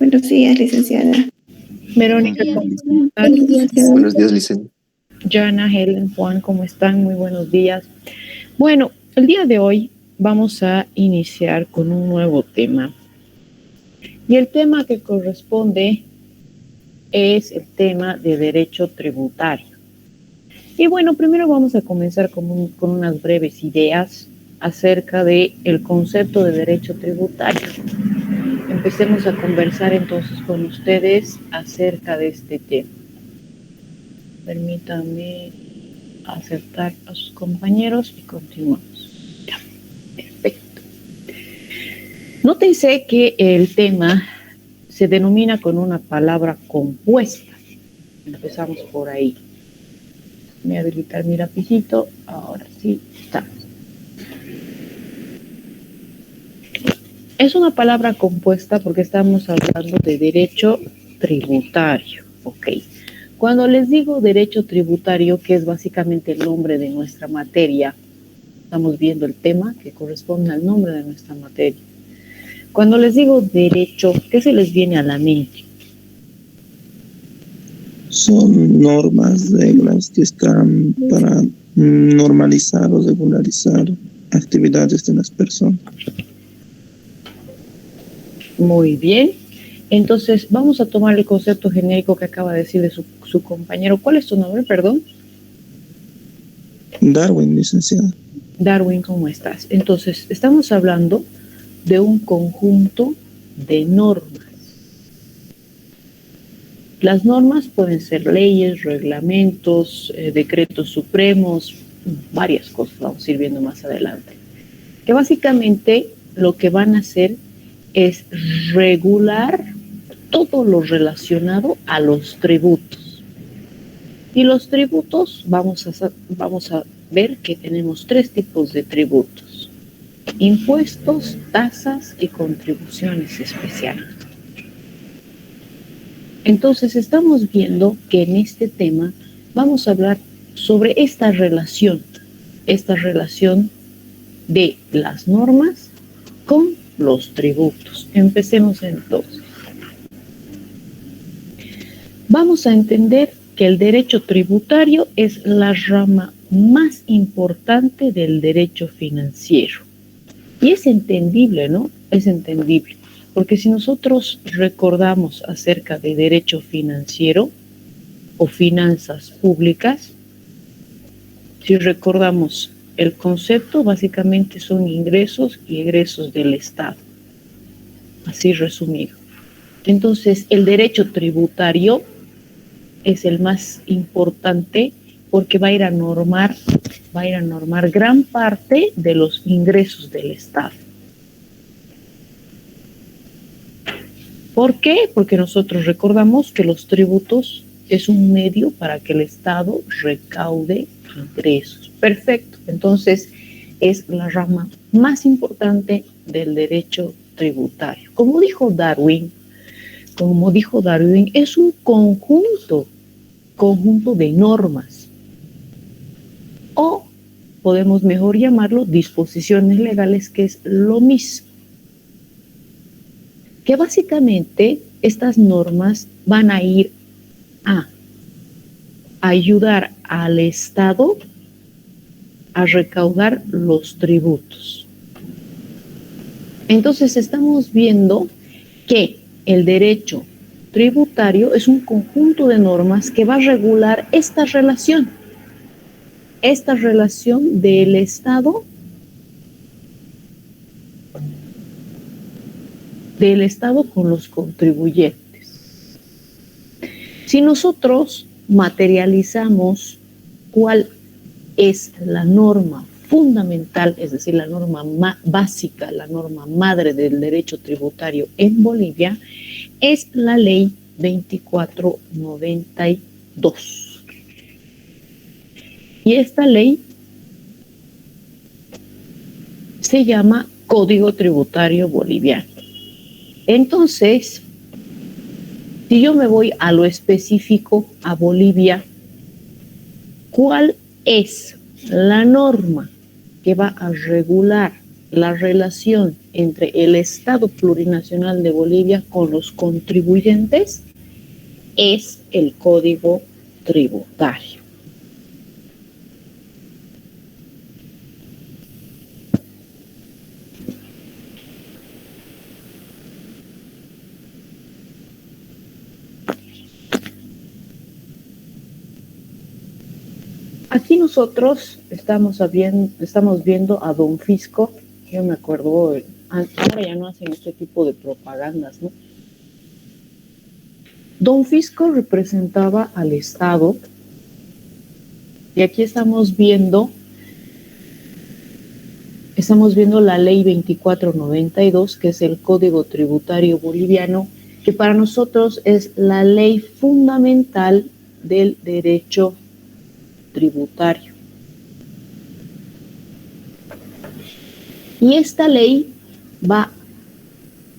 Buenos días, licenciada. Verónica, ¿cómo están? Buenos días, Buenos días, Licen. Jana, Helen, Juan, ¿cómo están? Muy buenos días. Bueno, el día de hoy vamos a iniciar con un nuevo tema. Y el tema que corresponde es el tema de derecho tributario. Y bueno, primero vamos a comenzar con unas breves ideas acerca del concepto de derecho tributario. Empecemos a conversar entonces con ustedes acerca de este tema. Permítanme aceptar a sus compañeros y continuamos. Ya, perfecto. Nótense que el tema se denomina con una palabra compuesta. Empezamos por ahí. Voy a habilitar mi lapicito. Ahora sí, estamos. Es una palabra compuesta porque estamos hablando de derecho tributario. Ok. Cuando les digo derecho tributario, que es básicamente el nombre de nuestra materia, estamos viendo el tema que corresponde al nombre de nuestra materia. Cuando les digo derecho, ¿qué se les viene a la mente? Son normas, reglas que están para normalizar o regularizar actividades de las personas. Muy bien. Entonces, vamos a tomar el concepto genérico que acaba de decir de su compañero. ¿Cuál es tu nombre, perdón? Darwin, licenciada. Darwin, ¿cómo estás? Entonces, estamos hablando de un conjunto de normas. Las normas pueden ser leyes, reglamentos, decretos supremos, varias cosas, vamos a ir viendo más adelante. Que básicamente lo que van a hacer es regular todo lo relacionado a los tributos. Y los tributos, vamos a ver que tenemos tres tipos de tributos: impuestos, tasas y contribuciones especiales. Entonces estamos viendo que en este tema vamos a hablar sobre esta relación de las normas con los tributos. Empecemos entonces. Vamos a entender que el derecho tributario es la rama más importante del derecho financiero. Y es entendible, ¿no? Es entendible. Porque si nosotros recordamos acerca de derecho financiero o finanzas públicas, si recordamos el concepto, básicamente son ingresos y egresos del Estado. Así resumido. Entonces, el derecho tributario es el más importante porque va a ir a normar gran parte de los ingresos del Estado. ¿Por qué? Porque nosotros recordamos que los tributos es un medio para que el Estado recaude ingresos. Perfecto. Entonces, es la rama más importante del derecho tributario. Como dijo Darwin, es un conjunto de normas, o podemos mejor llamarlo disposiciones legales, que es lo mismo. Que básicamente estas normas van a ir a ayudar al Estado a recaudar los tributos. Entonces estamos viendo que el derecho tributario es un conjunto de normas que va a regular esta relación del Estado con los contribuyentes. Si nosotros materializamos cuál es la norma fundamental, es decir, la norma básica, la norma madre del derecho tributario en Bolivia, es la ley 2492. Y esta ley se llama Código Tributario Boliviano. Entonces, si yo me voy a lo específico, a Bolivia, ¿cuál es la norma que va a regular la relación entre el Estado Plurinacional de Bolivia con los contribuyentes es el Código Tributario. Aquí nosotros estamos viendo a Don Fisco. Yo me acuerdo, ahora ya no hacen este tipo de propagandas, ¿no? Don Fisco representaba al Estado y aquí estamos viendo la ley 2492, que es el Código Tributario Boliviano, que para nosotros es la ley fundamental del derecho tributario. Y esta ley va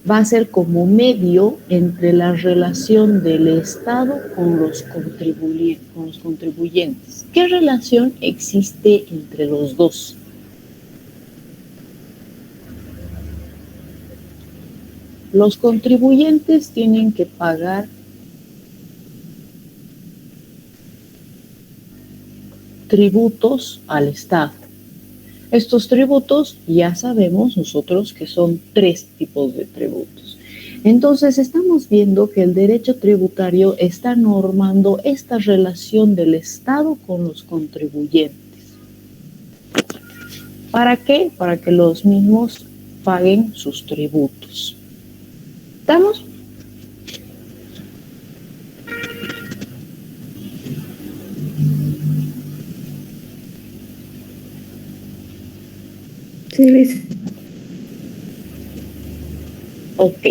a ser como medio entre la relación del Estado con los contribuyentes. ¿Qué relación existe entre los dos? Los contribuyentes tienen que pagar tributos al Estado. Estos tributos ya sabemos nosotros que son 3 tipos de tributos. Entonces estamos viendo que el derecho tributario está normando esta relación del Estado con los contribuyentes. ¿Para qué? Para que los mismos paguen sus tributos. ¿Estamos? Sí, Liz. Ok.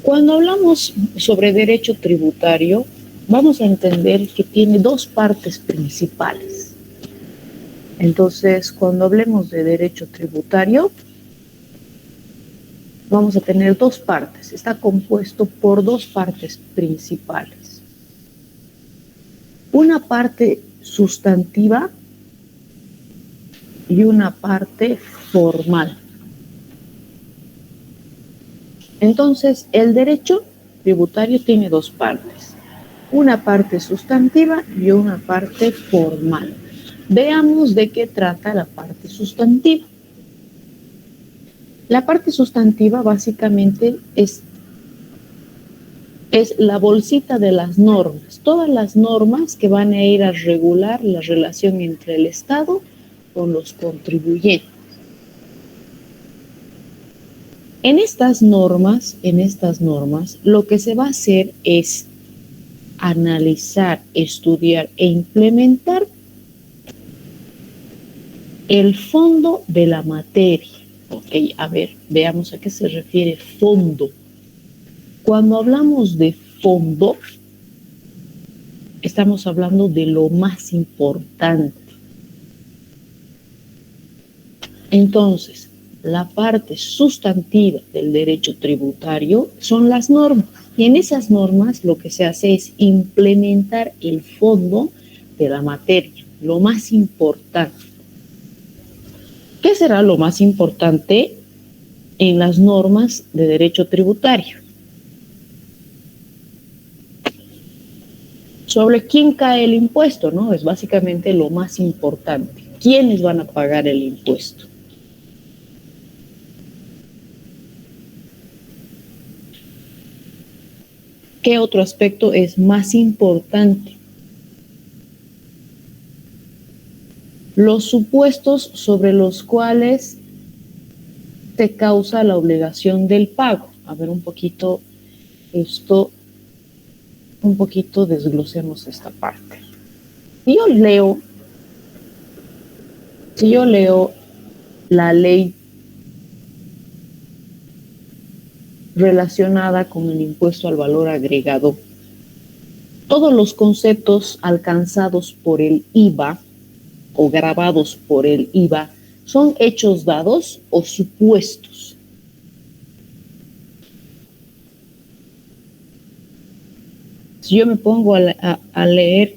Cuando hablamos sobre derecho tributario, vamos a entender que tiene 2 partes principales. Entonces, cuando hablemos de derecho tributario, vamos a tener 2 partes. Está compuesto por 2 partes principales. Una parte sustantiva y una parte formal. Entonces, el derecho tributario tiene 2 partes. Una parte sustantiva y una parte formal. Veamos de qué trata la parte sustantiva. La parte sustantiva básicamente es la bolsita de las normas, todas las normas que van a ir a regular la relación entre el Estado con los contribuyentes. En estas normas, lo que se va a hacer es analizar, estudiar e implementar el fondo de la materia. Ok, a ver, veamos a qué se refiere fondo. Cuando hablamos de fondo, estamos hablando de lo más importante. Entonces, la parte sustantiva del derecho tributario son las normas. Y en esas normas lo que se hace es implementar el fondo de la materia, lo más importante. ¿Qué será lo más importante en las normas de derecho tributario? Sobre quién cae el impuesto, ¿no? Es básicamente lo más importante. ¿Quiénes van a pagar el impuesto? ¿Qué otro aspecto es más importante? Los supuestos sobre los cuales se causa la obligación del pago. A ver un poquito desglosemos esta parte. Si yo leo la ley relacionada con el impuesto al valor agregado, todos los conceptos alcanzados por el IVA o gravados por el IVA son hechos dados o supuestos. Si yo me pongo a leer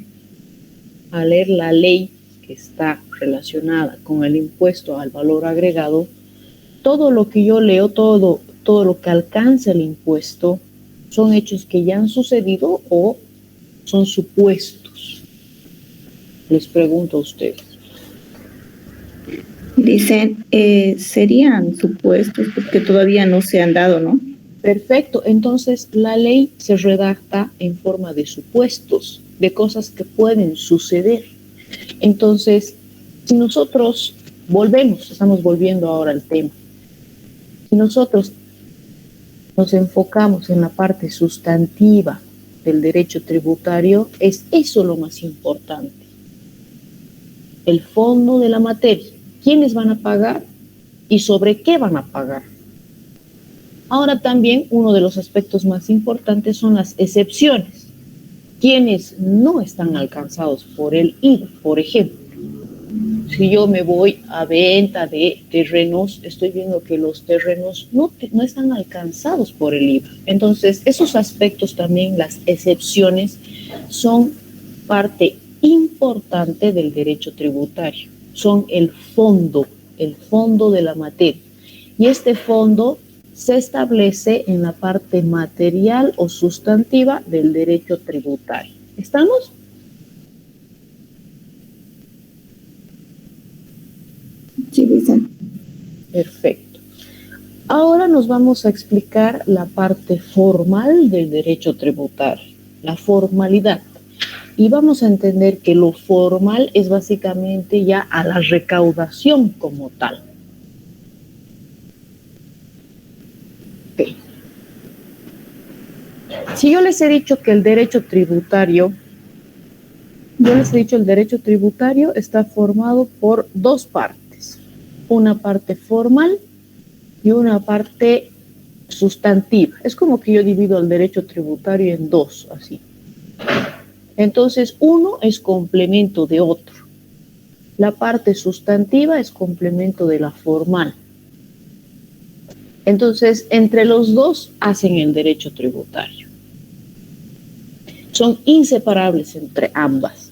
la ley que está relacionada con el impuesto al valor agregado, todo lo que yo leo, todo lo que alcanza el impuesto, son hechos que ya han sucedido o son supuestos. Les pregunto a ustedes. Dicen, serían supuestos porque todavía no se han dado, ¿no? Perfecto, entonces la ley se redacta en forma de supuestos, de cosas que pueden suceder. Entonces, si nosotros estamos volviendo ahora al tema, si nosotros nos enfocamos en la parte sustantiva del derecho tributario, es eso lo más importante. El fondo de la materia, quiénes van a pagar y sobre qué van a pagar. Ahora también uno de los aspectos más importantes son las excepciones, quienes no están alcanzados por el IVA. Por ejemplo, si yo me voy a venta de terrenos, estoy viendo que los terrenos no están alcanzados por el IVA. Entonces, esos aspectos también, las excepciones, son parte importante del derecho tributario. Son el fondo de la materia. Y este fondo se establece en la parte material o sustantiva del derecho tributario. ¿Estamos? Sí, dicen. Perfecto. Ahora nos vamos a explicar la parte formal del derecho tributario, la formalidad. Y vamos a entender que lo formal es básicamente ya a la recaudación como tal. Okay. Si yo les he dicho que el derecho tributario está formado por dos partes, una parte formal y una parte sustantiva. Es como que yo divido el derecho tributario en dos, así. Entonces, uno es complemento de otro. La parte sustantiva es complemento de la formal. Entonces, entre los dos hacen el derecho tributario. Son inseparables entre ambas.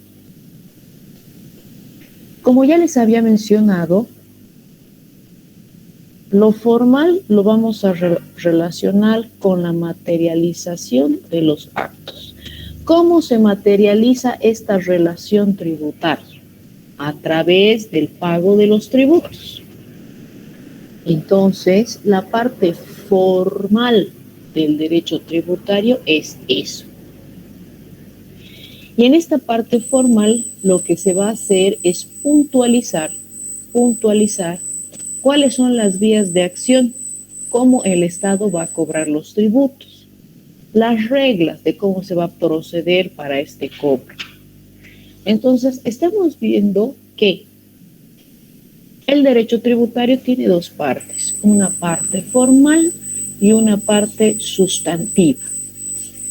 Como ya les había mencionado, lo formal lo vamos a relacionar con la materialización de los actos. ¿Cómo se materializa esta relación tributaria? A través del pago de los tributos. Entonces, la parte formal del derecho tributario es eso. Y en esta parte formal, lo que se va a hacer es puntualizar cuáles son las vías de acción, cómo el Estado va a cobrar los tributos, las reglas de cómo se va a proceder para este cobro. Entonces, estamos viendo que el derecho tributario tiene dos partes, una parte formal y una parte sustantiva.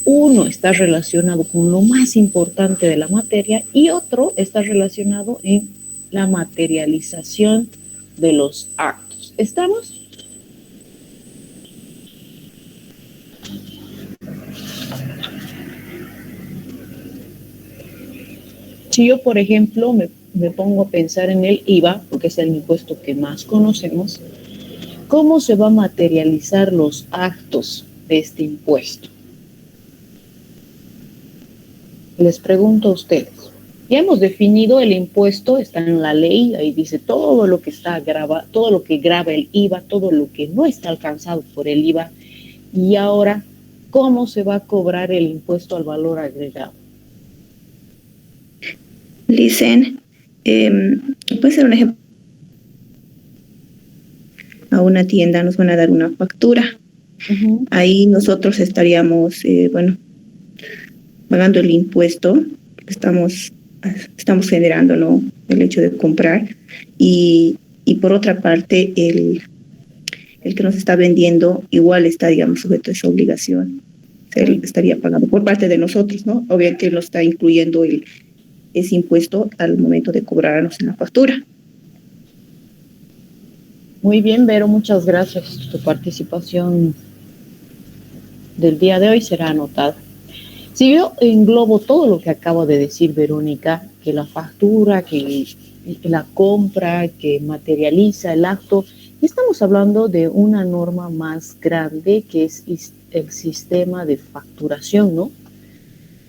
Uno está relacionado con lo más importante de la materia y otro está relacionado en la materialización de los actos. ¿Estamos? Si yo, por ejemplo, me pongo a pensar en el IVA, porque es el impuesto que más conocemos, ¿cómo se va a materializar los actos de este impuesto? Les pregunto a ustedes. Ya hemos definido el impuesto, está en la ley, ahí dice todo lo que todo lo que grava el IVA, todo lo que no está alcanzado por el IVA. Y ahora, ¿cómo se va a cobrar el impuesto al valor agregado? Dicen, puede ser un ejemplo. A una tienda nos van a dar una factura. Uh-huh. Ahí nosotros estaríamos, pagando el impuesto que estamos generando, ¿no? El hecho de comprar. Y por otra parte, el que nos está vendiendo igual está, digamos, sujeto a esa obligación. Él estaría pagando por parte de nosotros, ¿no? Obviamente él nos está incluyendo ese impuesto al momento de cobrarnos en la factura. Muy bien, Vero, muchas gracias. Tu participación del día de hoy será anotada. Si yo englobo todo lo que acabo de decir, Verónica, que la factura, que la compra, que materializa el acto. Y estamos hablando de una norma más grande que es el sistema de facturación, ¿no?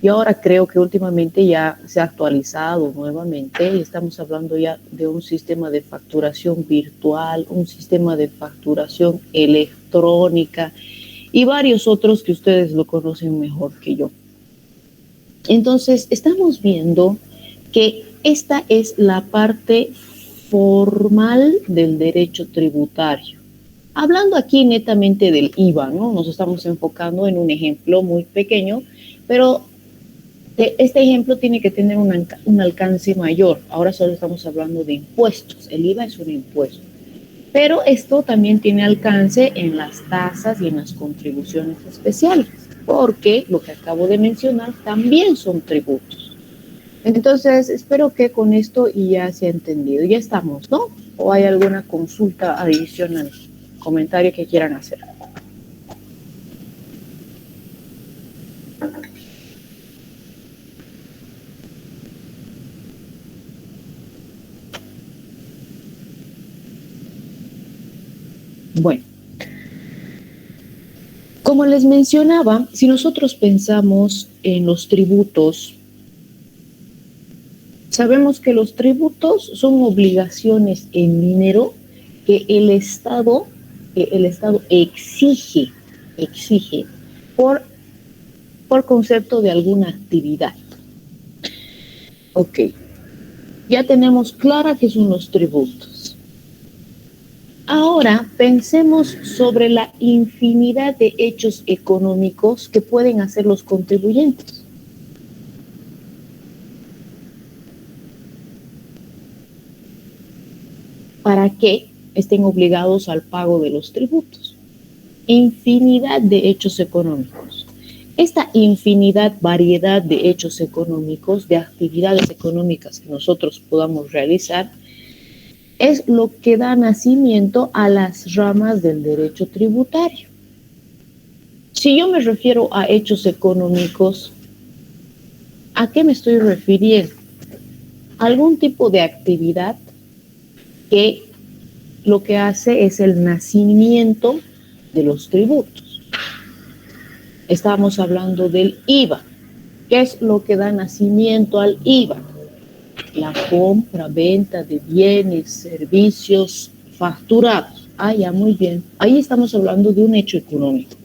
Y ahora creo que últimamente ya se ha actualizado nuevamente y estamos hablando ya de un sistema de facturación virtual, un sistema de facturación electrónica y varios otros que ustedes lo conocen mejor que yo. Entonces, estamos viendo que esta es la parte formal del derecho tributario. Hablando aquí netamente del IVA, ¿no? Nos estamos enfocando en un ejemplo muy pequeño, pero este ejemplo tiene que tener un alcance mayor. Ahora solo estamos hablando de impuestos. El IVA es un impuesto. Pero esto también tiene alcance en las tasas y en las contribuciones especiales, porque lo que acabo de mencionar también son tributos. Entonces, espero que con esto ya se ha entendido. Ya estamos, ¿no? ¿O hay alguna consulta adicional, comentario que quieran hacer? Bueno, como les mencionaba, si nosotros pensamos en los tributos, sabemos que los tributos son obligaciones en dinero que el Estado exige por concepto de alguna actividad. Ok, ya tenemos clara qué son los tributos. Ahora pensemos sobre la infinidad de hechos económicos que pueden hacer los contribuyentes. Para que estén obligados al pago de los tributos. Infinidad de hechos económicos. Esta infinidad, variedad de hechos económicos, de actividades económicas que nosotros podamos realizar, es lo que da nacimiento a las ramas del derecho tributario. Si yo me refiero a hechos económicos, ¿a qué me estoy refiriendo? Algún tipo de actividad que lo que hace es el nacimiento de los tributos. Estamos hablando del IVA. ¿Qué es lo que da nacimiento al IVA? La compra, venta de bienes, servicios facturados. Ah, ya, muy bien. Ahí estamos hablando de un hecho económico.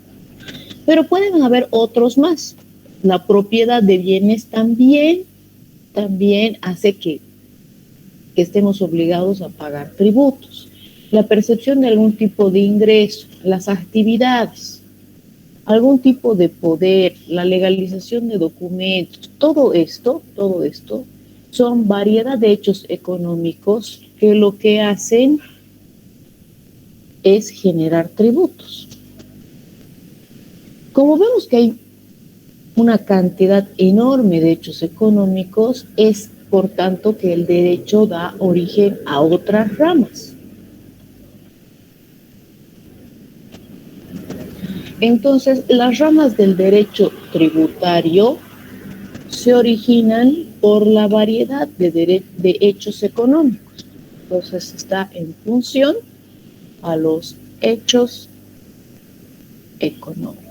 Pero pueden haber otros más. La propiedad de bienes también hace que estemos obligados a pagar tributos. La percepción de algún tipo de ingreso, las actividades, algún tipo de poder, la legalización de documentos, todo esto son variedad de hechos económicos que lo que hacen es generar tributos. Como vemos que hay una cantidad enorme de hechos económicos, es por tanto que el derecho da origen a otras ramas. Entonces, las ramas del derecho tributario se originan por la variedad de hechos económicos. Entonces, está en función a los hechos económicos.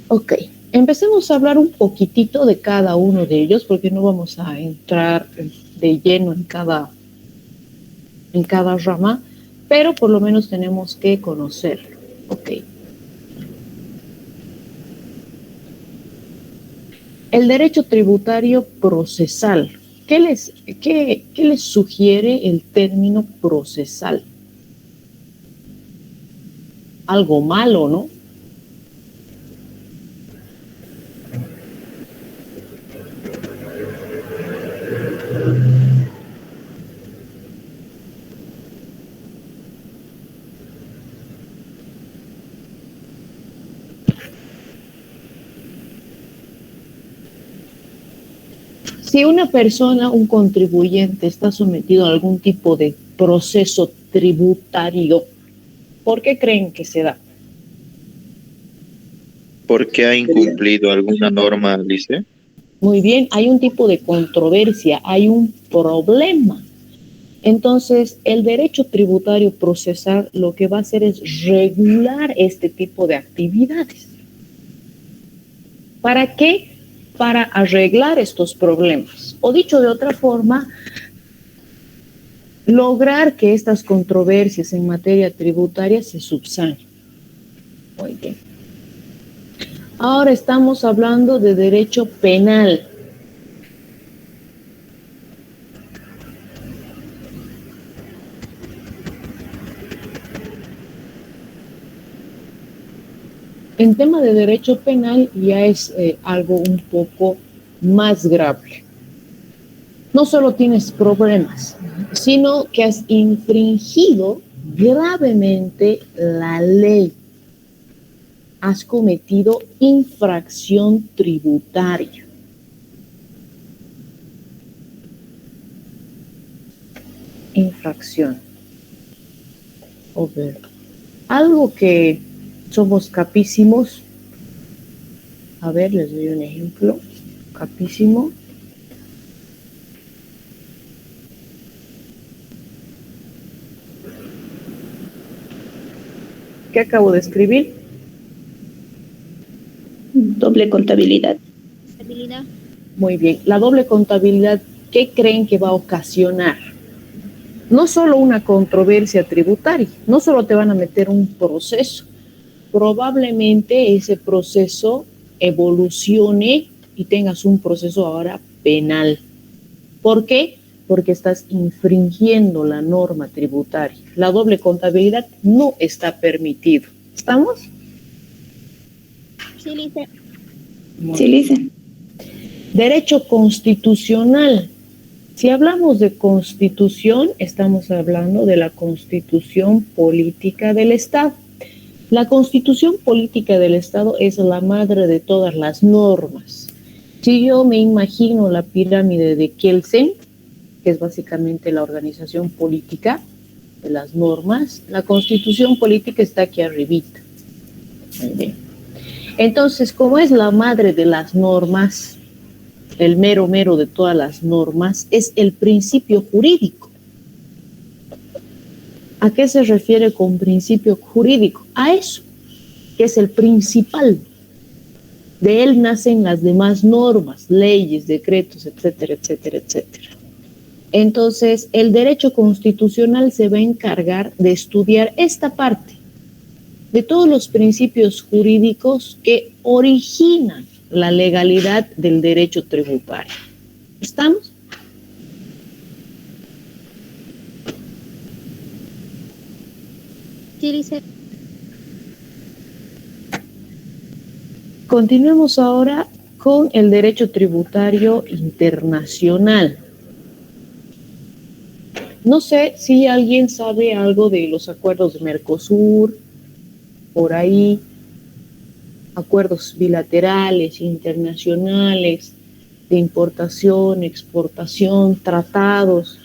Ok, empecemos a hablar un poquitito de cada uno de ellos porque no vamos a entrar de lleno en cada rama, pero por lo menos tenemos que conocerlo. Ok. El derecho tributario procesal. ¿Qué les sugiere el término procesal? Algo malo, ¿no? Si una persona, un contribuyente, está sometido a algún tipo de proceso tributario, ¿por qué creen que se da? ¿Por qué ha incumplido alguna norma, Alice? Muy bien, hay un tipo de controversia, hay un problema. Entonces, el derecho tributario procesal lo que va a hacer es regular este tipo de actividades. ¿Para qué? Para arreglar estos problemas. O dicho de otra forma, lograr que estas controversias en materia tributaria se subsanen. Muy bien. Ahora estamos hablando de derecho penal. En tema de derecho penal ya es algo un poco más grave. No solo tienes problemas, sino que has infringido gravemente la ley. Has cometido infracción tributaria. Infracción. O ver, algo que somos capísimos. A ver, les doy un ejemplo. Capísimo. ¿Qué acabo de escribir? Doble contabilidad. Muy bien. La doble contabilidad, ¿qué creen que va a ocasionar? No solo una controversia tributaria, no solo te van a meter un proceso, probablemente ese proceso evolucione y tengas un proceso ahora penal. ¿Por qué? Porque estás infringiendo la norma tributaria. La doble contabilidad no está permitido. ¿Estamos? Sí, Lice. Derecho constitucional. Si hablamos de constitución, estamos hablando de la constitución política del Estado. La constitución política del Estado es la madre de todas las normas. Si yo me imagino la pirámide de Kelsen, que es básicamente la organización política de las normas, la constitución política está aquí arribita. Muy bien. Entonces, como es la madre de las normas, el mero mero de todas las normas, es el principio jurídico. ¿A qué se refiere con principio jurídico? A eso, que es el principal. De él nacen las demás normas, leyes, decretos, etcétera, etcétera, etcétera. Entonces, el derecho constitucional se va a encargar de estudiar esta parte, de todos los principios jurídicos que originan la legalidad del derecho tributario. ¿Estamos? Sí, dice. Continuemos ahora con el derecho tributario internacional. No sé si alguien sabe algo de los acuerdos de Mercosur, por ahí, acuerdos bilaterales, internacionales, de importación, exportación, tratados.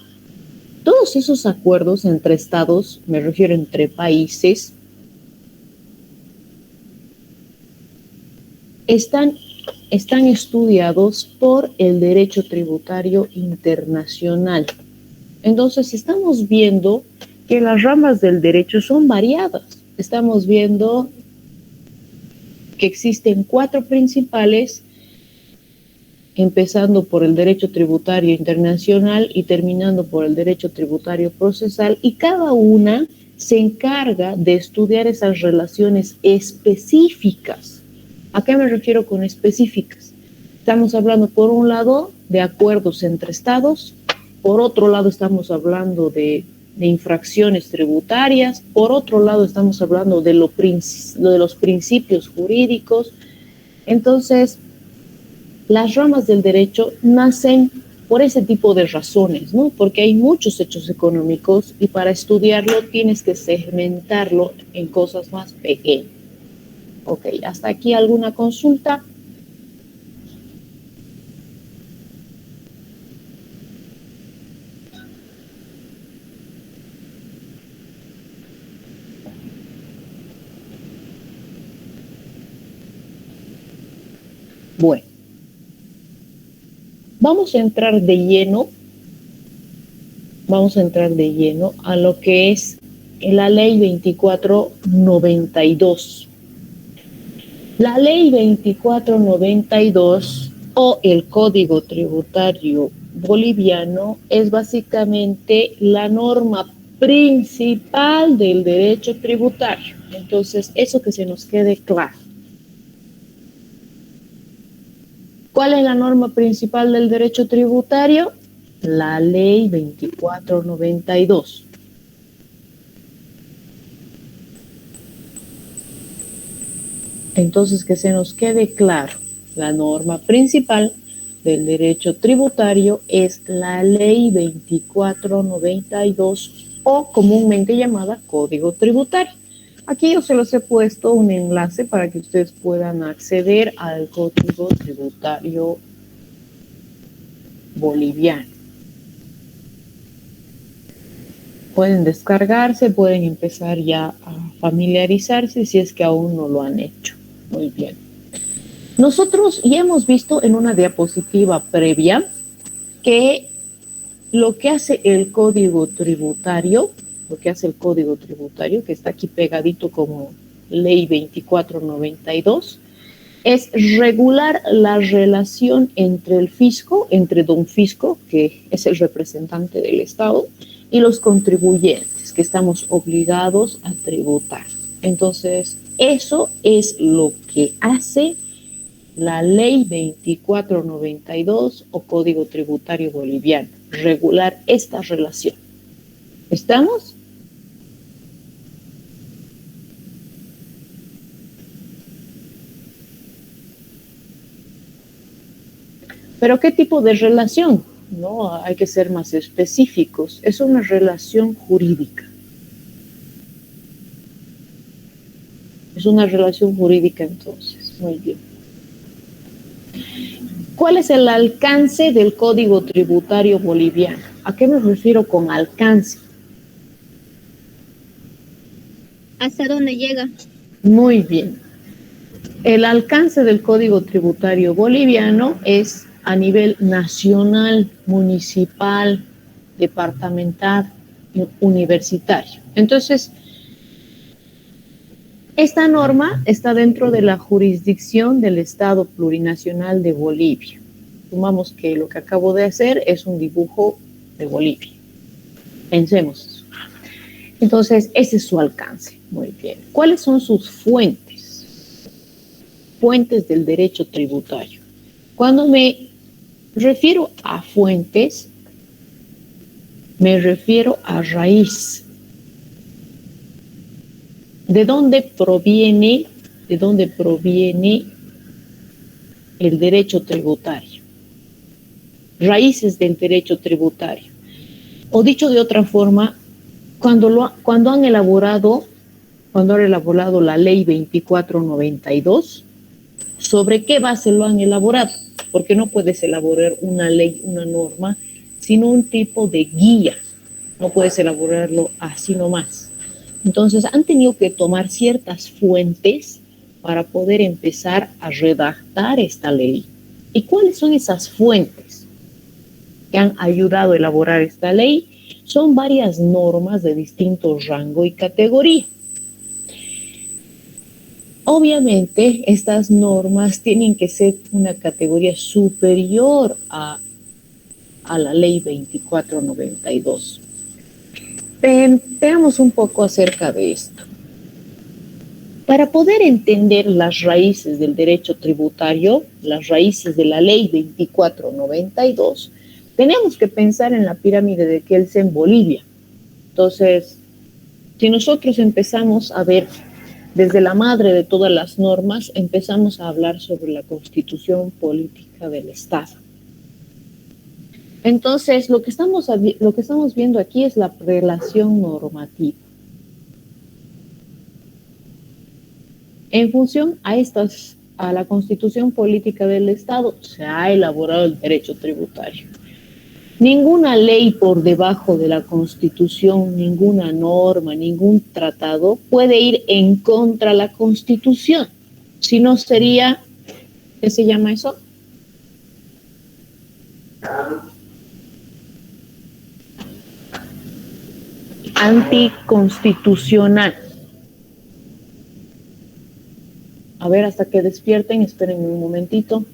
Todos esos acuerdos entre estados, me refiero entre países, están estudiados por el derecho tributario internacional. Entonces estamos viendo que las ramas del derecho son variadas. Estamos viendo que existen 4 principales, empezando por el derecho tributario internacional y terminando por el derecho tributario procesal, y cada una se encarga de estudiar esas relaciones específicas. ¿A qué me refiero con específicas? Estamos hablando, por un lado, de acuerdos entre estados, por otro lado estamos hablando de infracciones tributarias, por otro lado estamos hablando de los principios jurídicos. Entonces, las ramas del derecho nacen por ese tipo de razones, ¿no? Porque hay muchos hechos económicos y para estudiarlo tienes que segmentarlo en cosas más pequeñas. Ok, hasta aquí alguna consulta. Bueno, vamos a entrar de lleno a lo que es la ley 2492. La ley 2492 o el Código Tributario Boliviano es básicamente la norma principal del derecho tributario. Entonces, eso que se nos quede claro. ¿Cuál es la norma principal del derecho tributario? La ley 2492. Entonces, que se nos quede claro, la norma principal del derecho tributario es la ley 2492 o comúnmente llamada Código Tributario. Aquí yo se los he puesto un enlace para que ustedes puedan acceder al Código Tributario Boliviano. Pueden descargarse, pueden empezar ya a familiarizarse si es que aún no lo han hecho. Muy bien. Nosotros ya hemos visto en una diapositiva previa que lo que hace el Código Tributario, que está aquí pegadito como Ley 2492, es regular la relación entre el fisco, entre don fisco, que es el representante del Estado, y los contribuyentes, que estamos obligados a tributar. Entonces, eso es lo que hace la Ley 2492 o Código Tributario Boliviano, regular esta relación. ¿Estamos? Pero ¿qué tipo de relación? No, hay que ser más específicos. Es una relación jurídica. Es una relación jurídica entonces. Muy bien. ¿Cuál es el alcance del Código Tributario Boliviano? ¿A qué me refiero con alcance? ¿Hasta dónde llega? Muy bien. El alcance del Código Tributario Boliviano es a nivel nacional, municipal, departamental, universitario. Entonces, esta norma está dentro de la jurisdicción del Estado Plurinacional de Bolivia. Sumamos que lo que acabo de hacer es un dibujo de Bolivia. Pensemos. Entonces, ese es su alcance. Muy bien. ¿Cuáles son sus fuentes? Fuentes del derecho tributario. Cuando me refiero a fuentes, me refiero a raíz. ¿De dónde proviene el derecho tributario? Raíces del derecho tributario. O dicho de otra forma, cuando han elaborado la ley 2492, ¿sobre qué base lo han elaborado? Porque no puedes elaborar una ley, una norma, sin un tipo de guía. No puedes elaborarlo así nomás. Entonces, han tenido que tomar ciertas fuentes para poder empezar a redactar esta ley. ¿Y cuáles son esas fuentes que han ayudado a elaborar esta ley? Son varias normas de distinto rango y categoría. Obviamente, estas normas tienen que ser una categoría superior a la ley 2492. Veamos un poco acerca de esto. Para poder entender las raíces del derecho tributario, las raíces de la ley 2492, tenemos que pensar en la pirámide de Kelsen en Bolivia. Entonces, si nosotros empezamos a ver desde la madre de todas las normas, empezamos a hablar sobre la constitución política del Estado. Entonces, lo que estamos viendo aquí es la relación normativa. En función a la constitución política del Estado, se ha elaborado el derecho tributario. Ninguna ley por debajo de la Constitución, ninguna norma, ningún tratado puede ir en contra de la Constitución, si no sería ¿Qué se llama eso? Anticonstitucional. A ver, hasta que despierten, espérenme un momentito.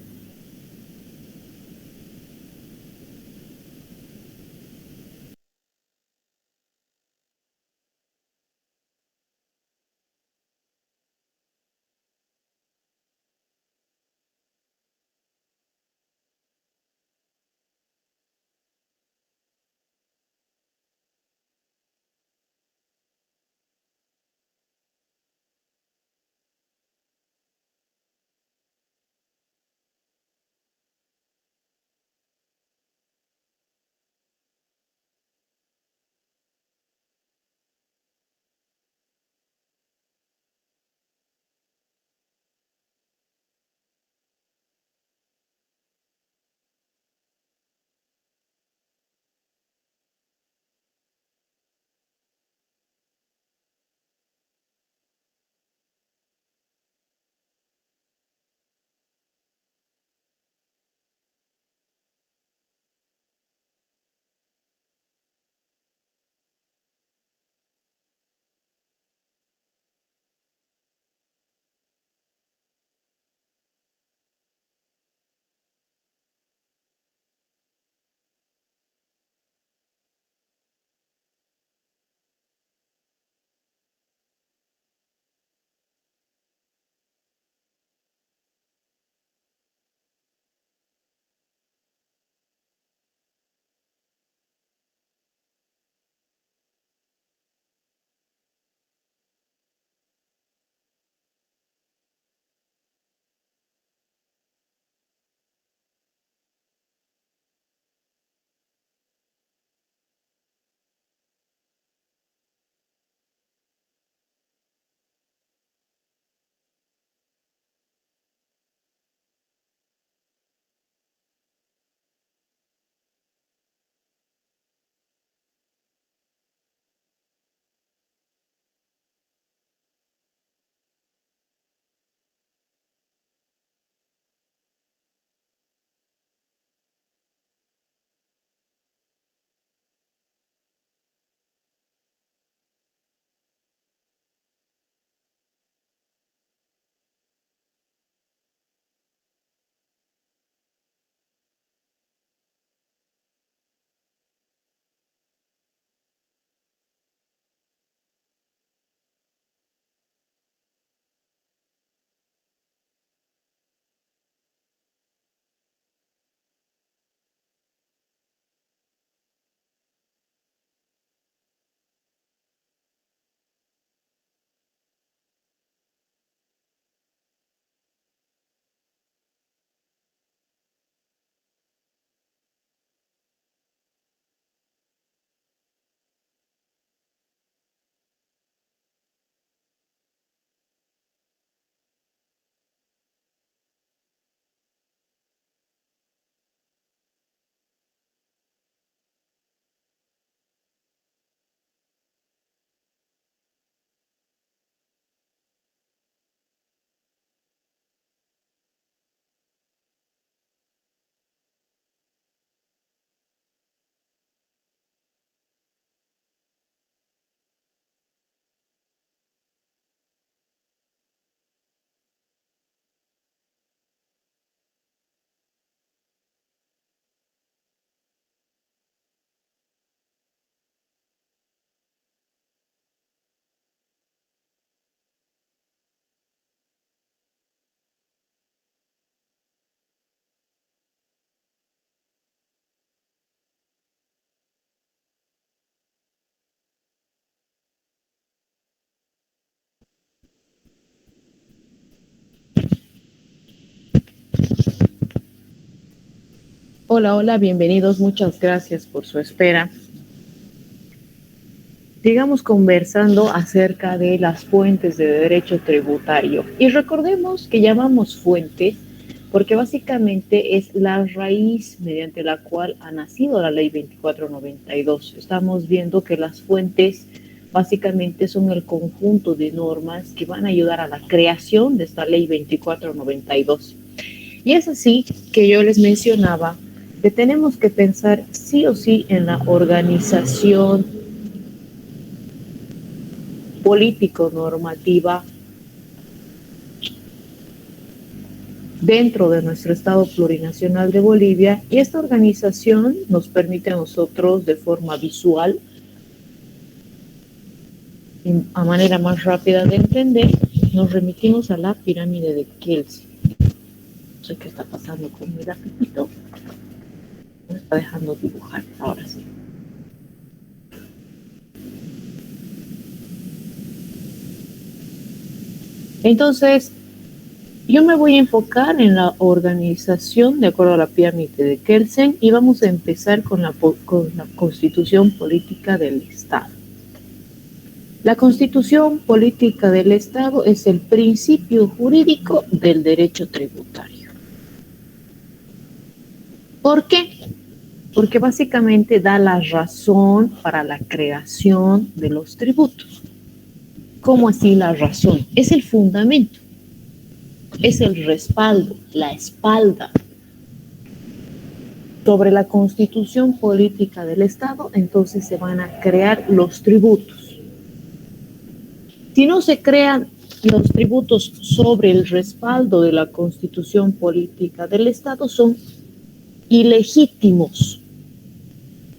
Hola, hola, bienvenidos, muchas gracias por su espera. Sigamos conversando acerca de las fuentes de derecho tributario. Y recordemos que llamamos fuente porque básicamente es la raíz mediante la cual ha nacido la ley 2492. Estamos viendo que las fuentes básicamente son el conjunto de normas que van a ayudar a la creación de esta ley 2492. Y es así que yo les mencionaba que tenemos que pensar sí o sí en la organización político-normativa dentro de nuestro Estado plurinacional de Bolivia, y esta organización nos permite a nosotros de forma visual, a manera más rápida de entender, nos remitimos a la pirámide de Kelsen. No sé qué está pasando con mi lapicito. Me está dejando dibujar, ahora sí. Entonces, yo me voy a enfocar en la organización de acuerdo a la pirámide de Kelsen y vamos a empezar con la Constitución Política del Estado. La Constitución Política del Estado es el principio jurídico del derecho tributario. ¿Por qué? Porque básicamente da la razón para la creación de los tributos. ¿Cómo así la razón? Es el fundamento, es el respaldo, la espalda. Sobre la Constitución Política del Estado, entonces se van a crear los tributos. Si no se crean los tributos sobre el respaldo de la Constitución Política del Estado, son ilegítimos.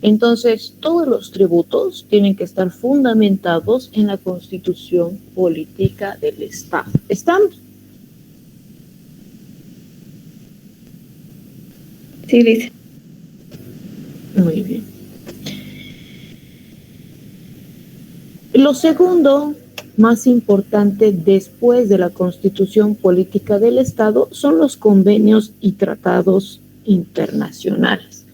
Entonces, todos los tributos tienen que estar fundamentados en la Constitución Política del Estado. ¿Estamos? Sí, Liz. Muy bien. Lo segundo más importante después de la Constitución Política del Estado son los convenios y tratados internacionales.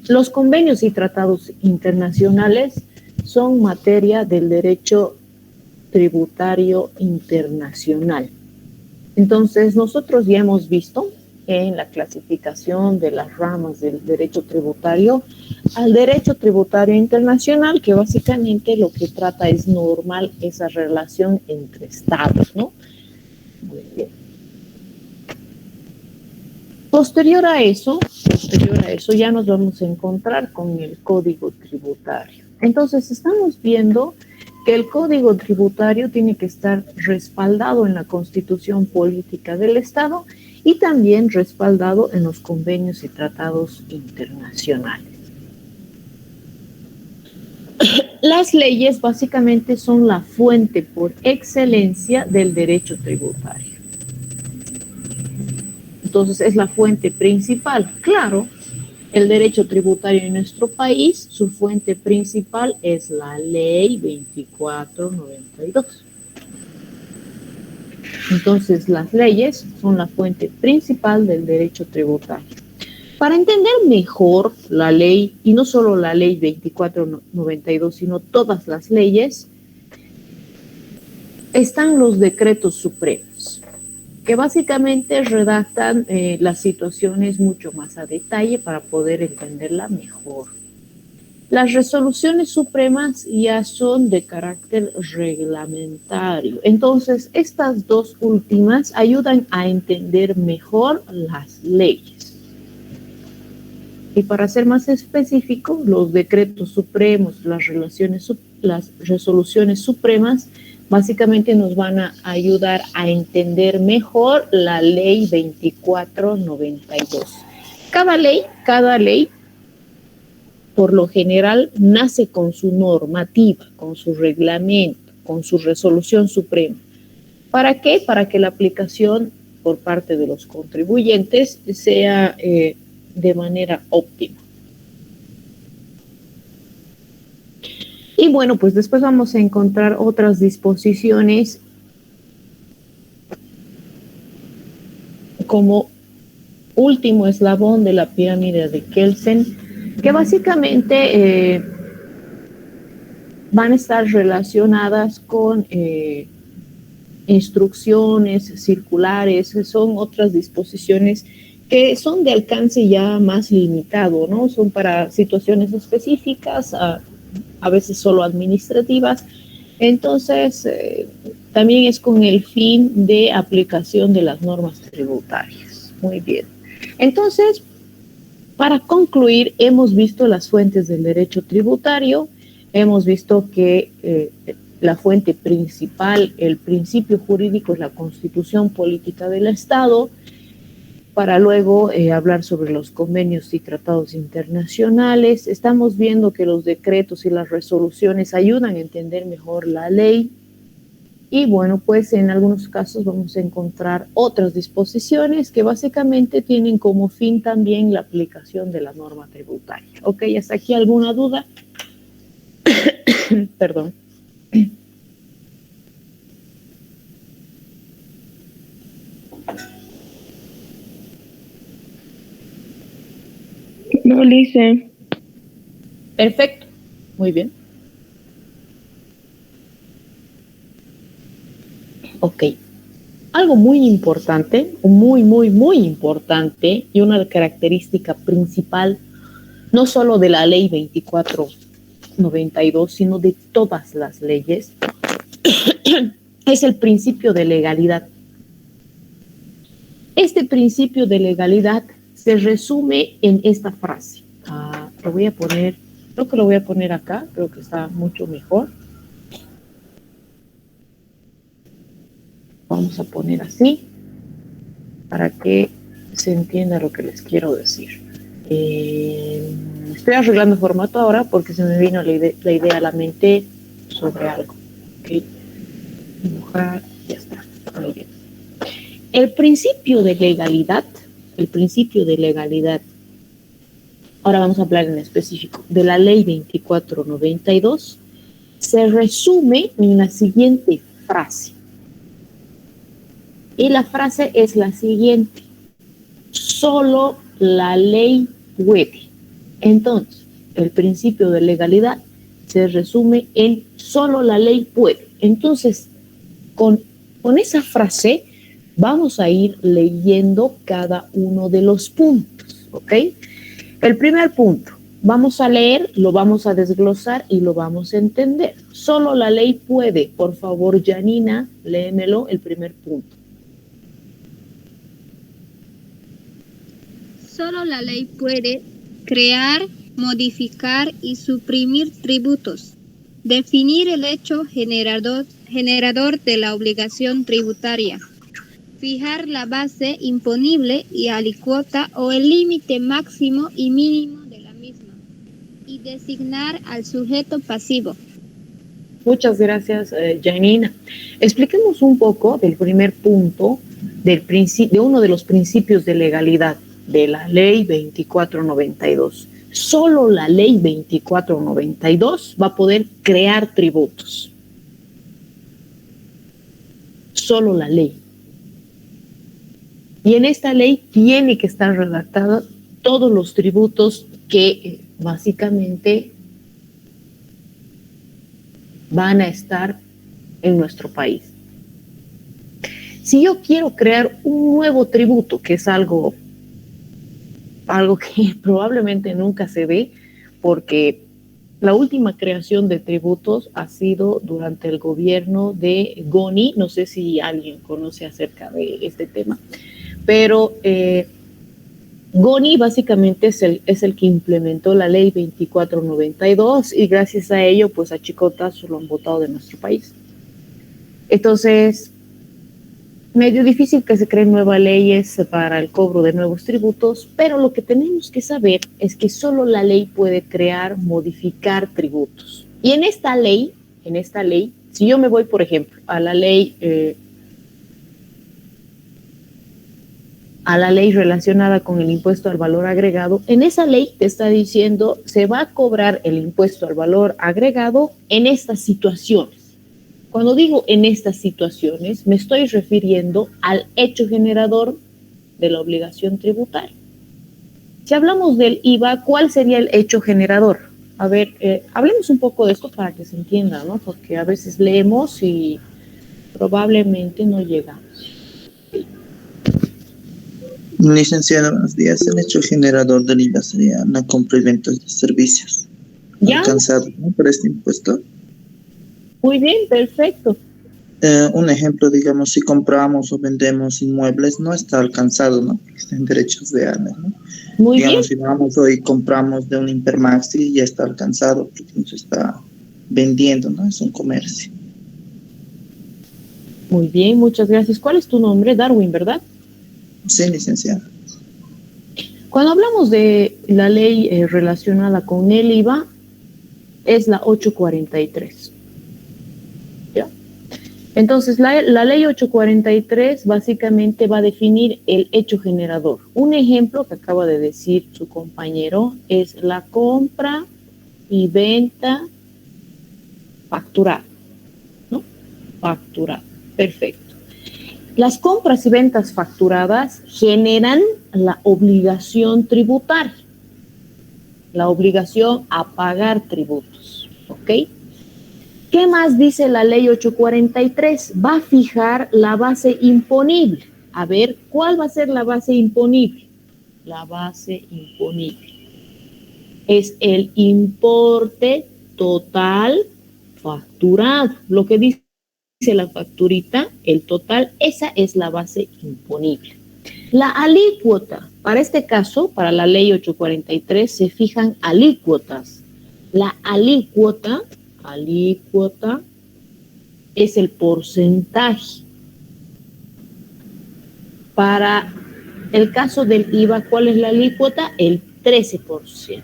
Los convenios y tratados internacionales son materia del derecho tributario internacional. Entonces, nosotros ya hemos visto en la clasificación de las ramas del derecho tributario al derecho tributario internacional, que básicamente lo que trata es normal esa relación entre estados, ¿no? Muy bien. Posterior a eso ya nos vamos a encontrar con el Código Tributario. Entonces, estamos viendo que el Código Tributario tiene que estar respaldado en la Constitución Política del Estado y también respaldado en los convenios y tratados internacionales. Las leyes básicamente son la fuente por excelencia del derecho tributario. Entonces, es la fuente principal. Claro, el derecho tributario en nuestro país, su fuente principal es la Ley 2492. Entonces, las leyes son la fuente principal del derecho tributario. Para entender mejor la ley, y no solo la Ley 2492, sino todas las leyes, están los decretos supremos, que básicamente redactan las situaciones mucho más a detalle para poder entenderla mejor. Las resoluciones supremas ya son de carácter reglamentario. Entonces, estas dos últimas ayudan a entender mejor las leyes. Y para ser más específico, los decretos supremos, las resoluciones supremas, básicamente nos van a ayudar a entender mejor la Ley 2492. Cada ley, por lo general, nace con su normativa, con su reglamento, con su resolución suprema. ¿Para qué? Para que la aplicación por parte de los contribuyentes sea de manera óptima. Y bueno, pues después vamos a encontrar otras disposiciones como último eslabón de la pirámide de Kelsen, que básicamente van a estar relacionadas con instrucciones circulares, son otras disposiciones que son de alcance ya más limitado, ¿no? Son para situaciones específicas, a veces solo administrativas. Entonces, también es con el fin de aplicación de las normas tributarias. Muy bien. Entonces, para concluir, hemos visto las fuentes del derecho tributario, hemos visto que la fuente principal, el principio jurídico es la Constitución Política del Estado, para luego hablar sobre los convenios y tratados internacionales. Estamos viendo que los decretos y las resoluciones ayudan a entender mejor la ley. Y bueno, pues en algunos casos vamos a encontrar otras disposiciones que básicamente tienen como fin también la aplicación de la norma tributaria. Ok, ¿hasta aquí alguna duda? Perdón. No, Lice. Perfecto, muy bien. Ok, algo muy importante, muy importante y una característica principal, no solo de la ley 2492, sino de todas las leyes, es el principio de legalidad. Este principio de legalidad se resume en esta frase. Lo voy a poner, creo que lo voy a poner acá, creo que está mucho mejor. Vamos a poner así para que se entienda lo que les quiero decir. Estoy arreglando formato ahora porque se me vino la idea a la mente sobre algo. ¿Okay? Dibujar, ya está. Muy bien. El principio de legalidad, ahora vamos a hablar en específico de la ley 2492, se resume en la siguiente frase. Y la frase es la siguiente: solo la ley puede. Entonces, el principio de legalidad se resume en solo la ley puede. Entonces, con esa frase vamos a ir leyendo cada uno de los puntos, ¿ok? El primer punto, vamos a leer, lo vamos a desglosar y lo vamos a entender. Solo la ley puede. Por favor, Janina, léemelo, el primer punto. Solo la ley puede crear, modificar y suprimir tributos, definir el hecho generador de la obligación tributaria, fijar la base imponible y alícuota o el límite máximo y mínimo de la misma, y designar al sujeto pasivo. Muchas gracias, Janina. Expliquemos un poco del primer punto, de uno de los principios de legalidad de la ley 2492. Solo la ley 2492 va a poder crear tributos. Solo la ley. Y en esta ley tiene que estar redactada todos los tributos que básicamente van a estar en nuestro país. Si yo quiero crear un nuevo tributo, que es algo que probablemente nunca se ve, porque la última creación de tributos ha sido durante el gobierno de Goni. No sé si alguien conoce acerca de este tema, pero Goni básicamente es el que implementó la ley 2492 y gracias a ello, pues a chicotazo lo han votado de nuestro país. Entonces, medio difícil que se creen nuevas leyes para el cobro de nuevos tributos, pero lo que tenemos que saber es que solo la ley puede crear, modificar tributos. Y en esta ley, si yo me voy, por ejemplo, a la ley relacionada con el impuesto al valor agregado, en esa ley te está diciendo se va a cobrar el impuesto al valor agregado en estas situaciones. Cuando digo en estas situaciones, me estoy refiriendo al hecho generador de la obligación tributaria. Si hablamos del IVA, ¿cuál sería el hecho generador? A ver, hablemos un poco de esto para que se entienda, ¿no? Porque a veces leemos y probablemente no llegamos. Licenciada, buenos días. El hecho generador del IVA sería la compra y venta de servicios. ¿Ya? ¿Alcanzado, ¿no?, por este impuesto? Muy bien, perfecto. Un ejemplo, digamos, si compramos o vendemos inmuebles, no está alcanzado, ¿no? Está en derechos reales, ¿no? Muy bien, Digamos, si vamos hoy y compramos de un Intermaxi, ya está alcanzado, porque no se está vendiendo, ¿no? Es un comercio. muy bien, muchas gracias. ¿Cuál es tu nombre? Darwin, ¿verdad? Sí, licenciado. Cuando hablamos de la ley relacionada con el IVA, es la 843. ¿Ya? Entonces, la ley 843 básicamente va a definir el hecho generador. Un ejemplo que acaba de decir su compañero es la compra y venta facturada, ¿no? Facturada, perfecto. Las compras y ventas facturadas generan la obligación tributaria, la obligación a pagar tributos, ¿ok? ¿Qué más dice la ley 843? Va a fijar la base imponible. A ver, ¿cuál va a ser la base imponible? La base imponible es el importe total facturado. Lo que dice la facturita, el total, esa es la base imponible. La alícuota, para este caso, para la ley 843, se fijan alícuotas. La alícuota es el porcentaje. Para el caso del IVA, ¿cuál es la alícuota? El 13%.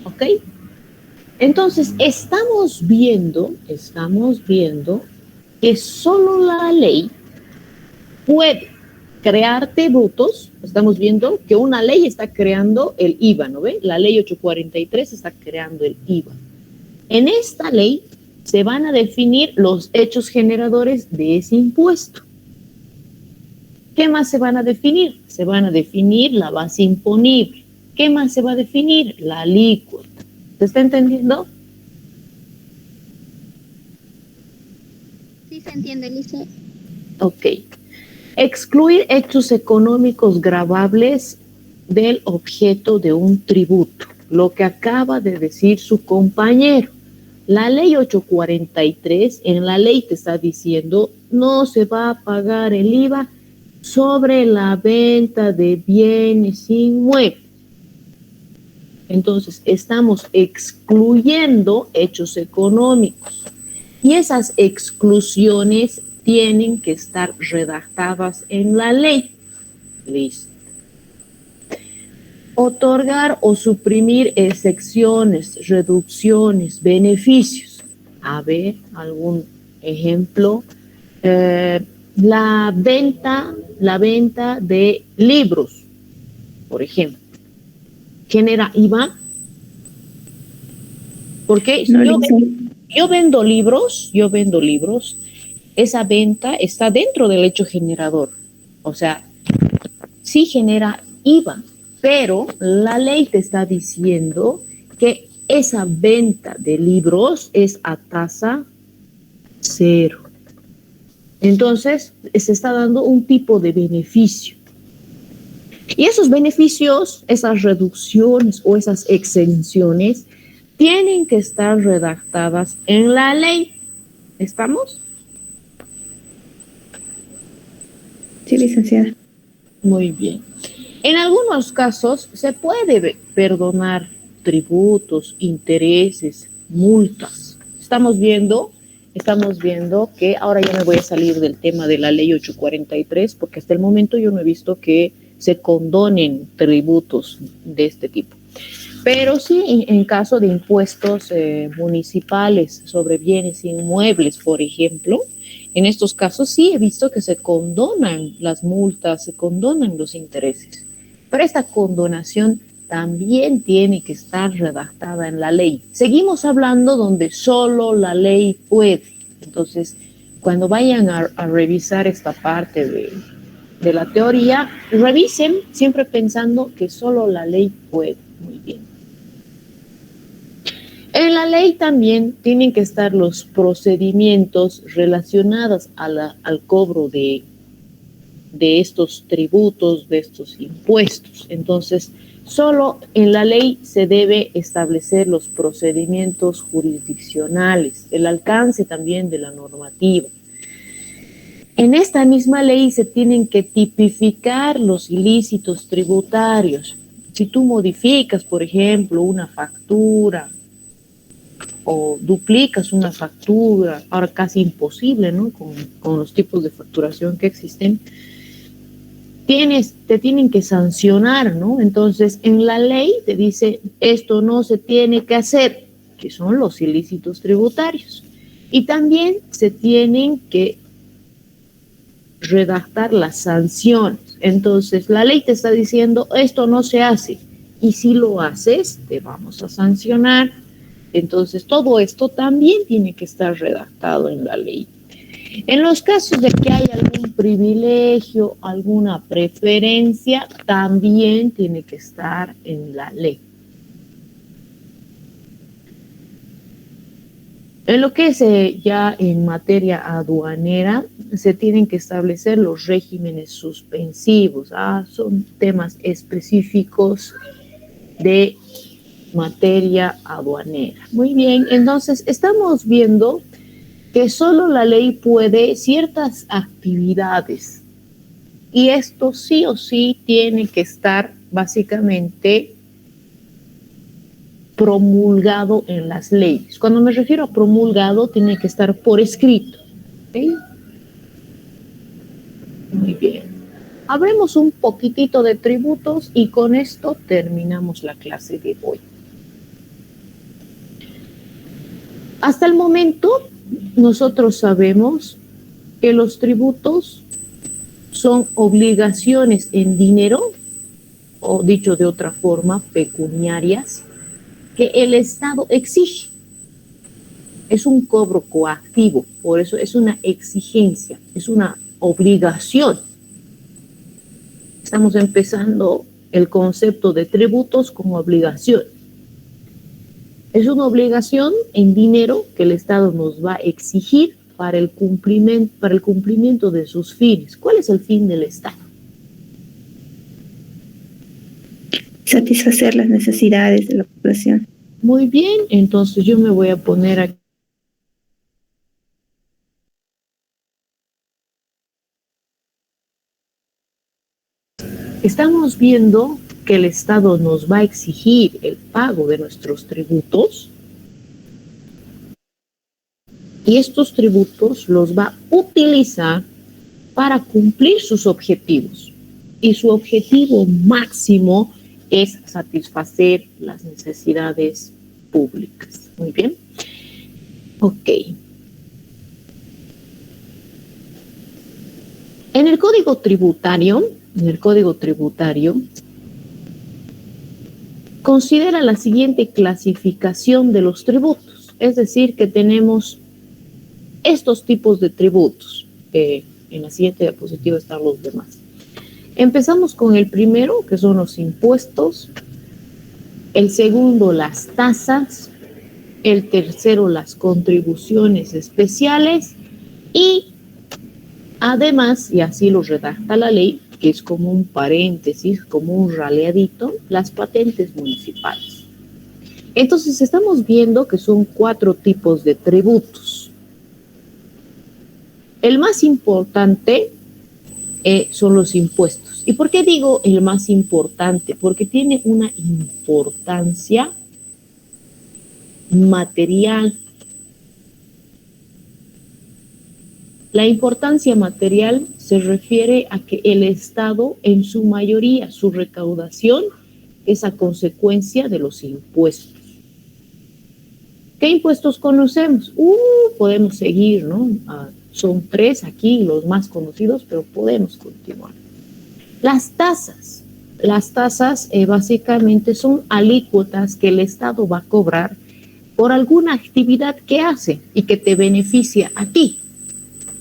¿Ok? Entonces, estamos viendo que solo la ley puede crear tributos. Estamos viendo que una ley está creando el IVA, ¿no ve? La ley 843 está creando el IVA. En esta ley se van a definir los hechos generadores de ese impuesto. ¿Qué más se van a definir? Se van a definir la base imponible. ¿Qué más se va a definir? La alícuota. ¿Se está entendiendo? Sí se entiende, Lice. Ok. Excluir hechos económicos gravables del objeto de un tributo. Lo que acaba de decir su compañero. La ley 843, en la ley te está diciendo, no se va a pagar el IVA sobre la venta de bienes inmuebles. Entonces, estamos excluyendo hechos económicos. Y esas exclusiones tienen que estar redactadas en la ley. Listo. Otorgar o suprimir excepciones, reducciones, beneficios. A ver, algún ejemplo. La venta de libros, por ejemplo, genera IVA. Porque No, yo vendo libros, esa venta está dentro del hecho generador. O sea, sí genera IVA, pero la ley te está diciendo que esa venta de libros es a tasa cero. Entonces, se está dando un tipo de beneficio. Y esos beneficios, esas reducciones o esas exenciones, tienen que estar redactadas en la ley. ¿Estamos? sí, licenciada. Muy bien. En algunos casos se puede perdonar tributos, intereses, multas. Estamos viendo que ahora ya me voy a salir del tema de la ley 843 porque hasta el momento yo no he visto que se condonen tributos de este tipo. Pero sí, en caso de impuestos municipales sobre bienes inmuebles, por ejemplo, en estos casos sí he visto que se condonan las multas, se condonan los intereses. Pero esta condonación también tiene que estar redactada en la ley. Seguimos hablando donde solo la ley puede. Entonces, cuando vayan a revisar esta parte de la teoría, revisen siempre pensando que solo la ley puede. Muy bien. En la ley también tienen que estar los procedimientos relacionados al cobro de estos tributos, de estos impuestos. Entonces, solo en la ley se debe establecer los procedimientos jurisdiccionales, el alcance también de la normativa. En esta misma ley se tienen que tipificar los ilícitos tributarios. Si tú modificas, por ejemplo, una factura o duplicas una factura, ahora casi imposible, ¿no? Con los tipos de facturación que existen, te tienen que sancionar, ¿no? Entonces, en la ley te dice, esto no se tiene que hacer, que son los ilícitos tributarios. Y también se tienen que redactar las sanciones. Entonces, la ley te está diciendo, esto no se hace, y si lo haces, te vamos a sancionar. Entonces, todo esto también tiene que estar redactado en la ley. En los casos de que hay algún privilegio, alguna preferencia, también tiene que estar en la ley. En lo que es ya en materia aduanera, se tienen que establecer los regímenes suspensivos. Son temas específicos de materia aduanera. Muy bien, entonces estamos viendo que solo la ley puede ciertas actividades y esto sí o sí tiene que estar básicamente promulgado en las leyes. Cuando me refiero a promulgado, tiene que estar por escrito. ¿Sí? Muy bien. Hablemos un poquitito de tributos y con esto terminamos la clase de hoy. Hasta el momento, nosotros sabemos que los tributos son obligaciones en dinero, o dicho de otra forma, pecuniarias, que el Estado exige. Es un cobro coactivo, por eso es una exigencia, es una obligación. Estamos empezando el concepto de tributos como obligación. Es una obligación en dinero que el Estado nos va a exigir para el cumplimiento de sus fines. ¿Cuál es el fin del Estado? Satisfacer las necesidades de la población. Muy bien, entonces yo me voy a poner aquí. Estamos viendo que el Estado nos va a exigir el pago de nuestros tributos y estos tributos los va a utilizar para cumplir sus objetivos. Y su objetivo máximo es satisfacer las necesidades públicas. Muy bien. Ok. En el Código Tributario, considera la siguiente clasificación de los tributos. Es decir, que tenemos estos tipos de tributos. En la siguiente diapositiva están los demás. Empezamos con el primero, que son los impuestos. El segundo, las tasas. El tercero, las contribuciones especiales. Y además, y así lo redacta la ley, que es como un paréntesis, como un raleadito, las patentes municipales. Entonces, estamos viendo que son 4 tipos de tributos. El más importante son los impuestos. ¿Y por qué digo el más importante? Porque tiene una importancia material. La importancia material se refiere a que el Estado, en su mayoría, su recaudación es a consecuencia de los impuestos. ¿Qué impuestos conocemos? Podemos seguir, ¿no? Son 3 aquí, los más conocidos, pero podemos continuar. Las tasas. Las tasas básicamente son alícuotas que el Estado va a cobrar por alguna actividad que hace y que te beneficia a ti.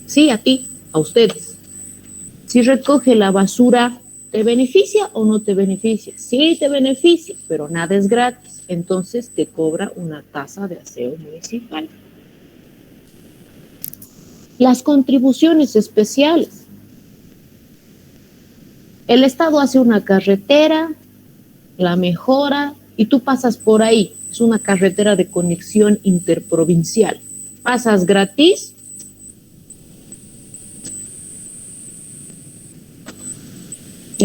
Sí, a ti, a ustedes. Si recoge la basura, ¿te beneficia o no te beneficia? Sí, te beneficia, pero nada es gratis. Entonces te cobra una tasa de aseo municipal. Las contribuciones especiales. El Estado hace una carretera, la mejora y tú pasas por ahí. Es una carretera de conexión interprovincial. Pasas gratis.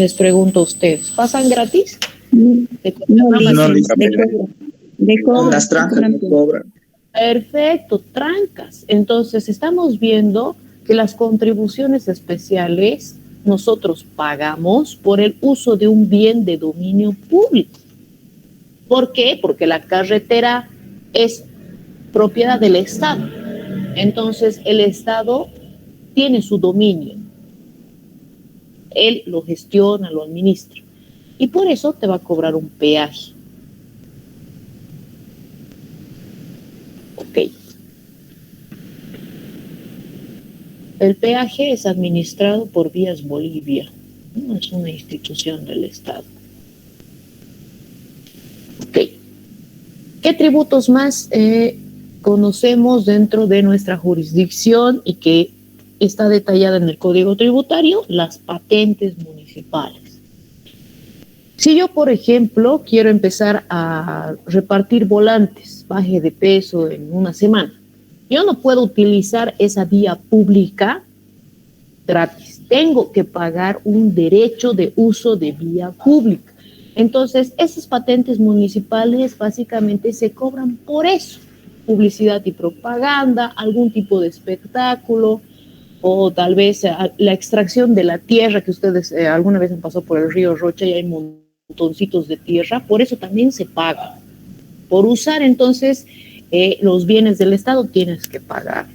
Les pregunto a ustedes, ¿pasan gratis? No, No, dicen, de cobra, las trancas no cobran. Perfecto, trancas. Entonces, estamos viendo que las contribuciones especiales nosotros pagamos por el uso de un bien de dominio público. ¿Por qué? Porque la carretera es propiedad del Estado. Entonces, el Estado tiene su dominio. Él lo gestiona, lo administra. Y por eso te va a cobrar un peaje. Ok. El peaje es administrado por Vías Bolivia. No es una institución del Estado. Ok. ¿Qué tributos más conocemos dentro de nuestra jurisdicción y que está detallada en el Código Tributario? Las patentes municipales. Si yo, por ejemplo, quiero empezar a repartir volantes, baje de peso en una semana, yo no puedo utilizar esa vía pública gratis. Tengo que pagar un derecho de uso de vía pública. Entonces, esas patentes municipales básicamente se cobran por eso. Publicidad y propaganda, algún tipo de espectáculo, o tal vez la extracción de la tierra, que ustedes alguna vez han pasado por el río Rocha y hay montoncitos de tierra, por eso también se paga. Por usar entonces los bienes del Estado tienes que pagar.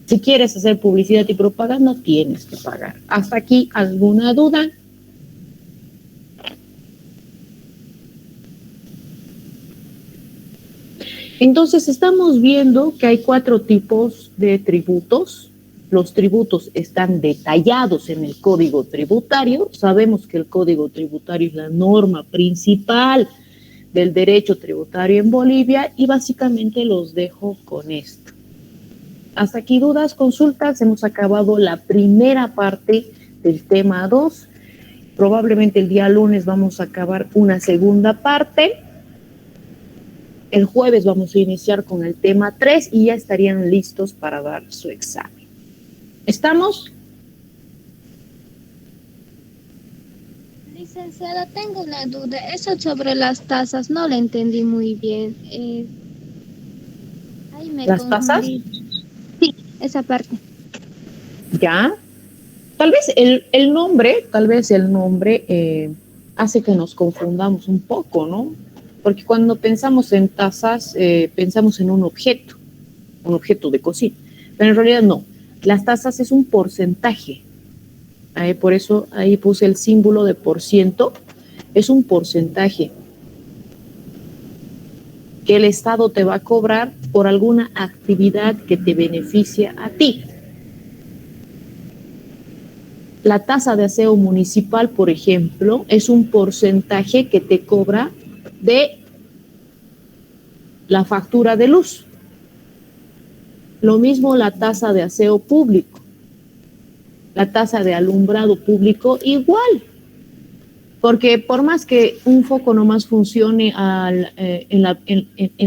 Si quieres hacer publicidad y propaganda, tienes que pagar. ¿Hasta aquí alguna duda? Entonces estamos viendo que hay 4 tipos de tributos. Los tributos están detallados en el Código Tributario. Sabemos que el Código Tributario es la norma principal del derecho tributario en Bolivia y básicamente los dejo con esto. Hasta aquí dudas, consultas. Hemos acabado la primera parte del tema 2. Probablemente el día lunes vamos a acabar una segunda parte. El jueves vamos a iniciar con el tema 3 y ya estarían listos para dar su examen. ¿Estamos? Licenciada, tengo una duda. Eso sobre las tasas no lo entendí muy bien. Ahí me ¿Las tasas? confundí. Sí, esa parte. ¿Ya? Tal vez el nombre hace que nos confundamos un poco, ¿no? Porque cuando pensamos en tasas, pensamos en un objeto de cocina, pero en realidad no. Las tasas es un porcentaje. Por eso ahí puse el símbolo de %. Es un porcentaje que el Estado te va a cobrar por alguna actividad que te beneficia a ti. La tasa de aseo municipal, por ejemplo, es un porcentaje que te cobra de la factura de luz. Lo mismo la tasa de aseo público. La tasa de alumbrado público igual. Porque por más que un foco nomás funcione en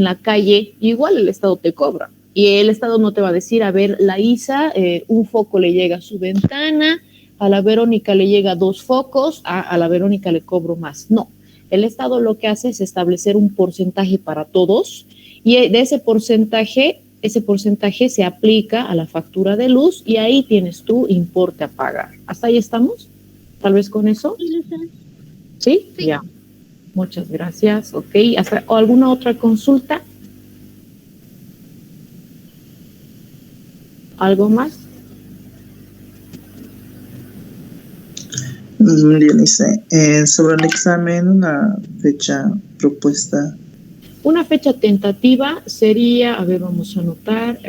la calle, igual el Estado te cobra. Y el Estado no te va a decir, a ver, la Isa, un foco le llega a su ventana, a la Verónica le llega 2 focos, a la Verónica le cobro más. No, el Estado lo que hace es establecer un porcentaje para todos y de ese porcentaje se aplica a la factura de luz y ahí tienes tu importe a pagar. ¿Hasta ahí estamos? ¿Tal vez con eso? ¿Sí? Sí. Ya. Muchas gracias. Ok. ¿O alguna otra consulta? ¿Algo más? Dice, sobre el examen, una fecha propuesta. Una fecha tentativa sería, a ver, vamos a anotar,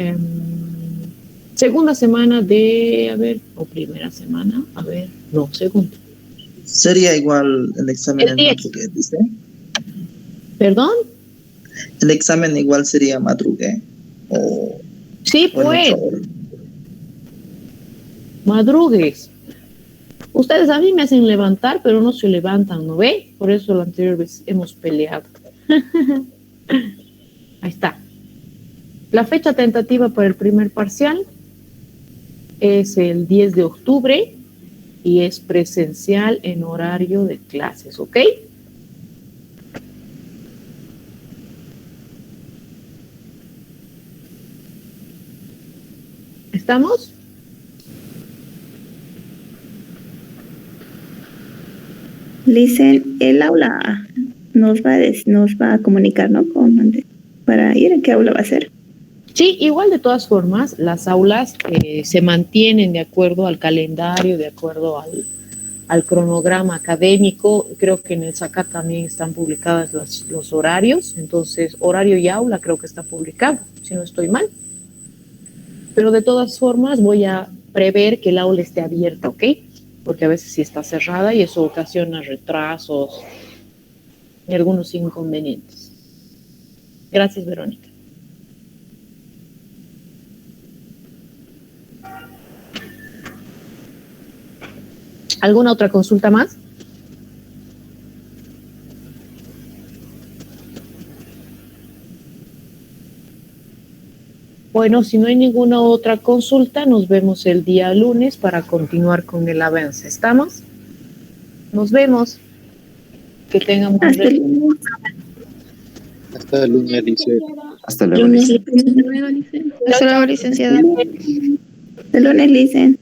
segunda semana o primera semana, segunda. Sería igual el examen en madrugué, dice. ¿Perdón? El examen igual sería madrugué. Sí, pues. Madrugues. Ustedes a mí me hacen levantar, pero no se levantan, ¿no ve? Por eso la anterior vez hemos peleado. Ahí está. La fecha tentativa para el primer parcial es el 10 de octubre y es presencial en horario de clases, ¿ok? ¿Estamos? Licen, el aula nos va a comunicar, ¿no? Para ir, ¿qué aula va a ser? Sí, igual de todas formas, las aulas se mantienen de acuerdo al calendario, de acuerdo al cronograma académico. Creo que en el SACA también están publicados los horarios, entonces horario y aula creo que está publicado, si no estoy mal. Pero de todas formas voy a prever que el aula esté abierta, ¿ok? Porque a veces sí está cerrada y eso ocasiona retrasos y algunos inconvenientes. Gracias, Verónica. ¿Alguna otra consulta más? Bueno, si no hay ninguna otra consulta, nos vemos el día lunes para continuar con el avance. ¿Estamos? Nos vemos. Que tengan buen día. Hasta el lunes, dice. Hasta luego, Lice. Hasta luego, licenciada. El lunes, Licen.